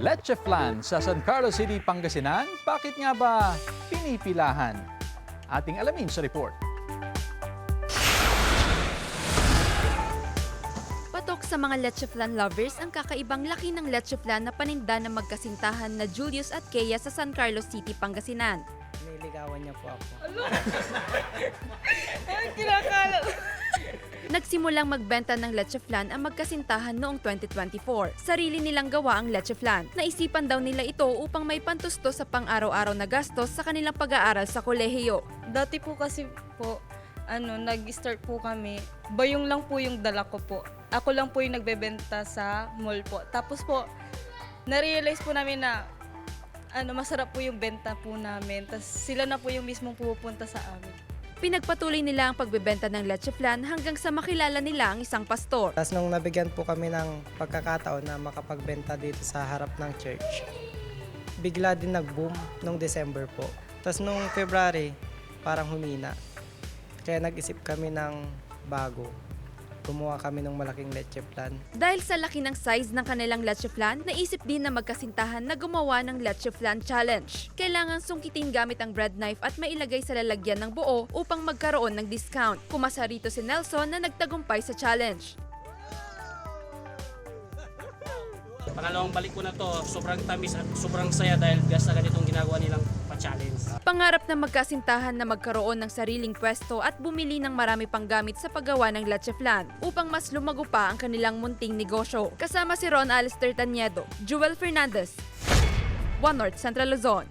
Leche flan sa San Carlos City, Pangasinan, bakit nga ba pinipilahan? Ating alamin sa report. Patok sa mga leche flan lovers ang kakaibang laki ng leche flan na paninda ng magkasintahan na Julius at Kea sa San Carlos City, Pangasinan. Niligawan niya po ako. Nagsimulang magbenta ng leche flan ang magkasintahan noong 2024. Sarili nilang gawa ang leche flan. Naisipan daw nila ito upang may pantusto sa pang-araw-araw na gastos sa kanilang pag-aaral sa kolehiyo. Dati po kasi po, nag-start po kami, bayong lang po yung dala ko po. Ako lang po yung nagbebenta sa mall po. Tapos po, na-realize po namin na masarap po yung benta po namin. Tapos sila na po yung mismong pupunta sa amin. Pinagpatuloy nila ang pagbebenta ng leche flan hanggang sa makilala nila ang isang pastor. Tapos nung nabigyan po kami ng pagkakataon na makapagbenta dito sa harap ng church, bigla din nag-boom nung December po. Tapos nung February, parang humina. Kaya nag-isip kami ng bago. Gumawa kami ng malaking leche flan. Dahil sa laki ng size ng kanilang leche flan, naisip din na magkasintahan na gumawa ng leche flan challenge. Kailangan sungkitin gamit ang bread knife at mailagay sa lalagyan ng buo upang magkaroon ng discount. Pumasa rito si Nelson na nagtagumpay sa challenge. Pangalawang balik ko na to, sobrang tamis at sobrang saya dahil sa ganitong ginagawa nilang pa-challenge. Pangarap ng magkasintahan na magkaroon ng sariling pwesto at bumili ng marami pang gamit sa paggawa ng leche flan upang mas lumago pa ang kanilang munting negosyo. Kasama si Ron Alister Taniedo, Joel Fernandez, One North Central Luzon.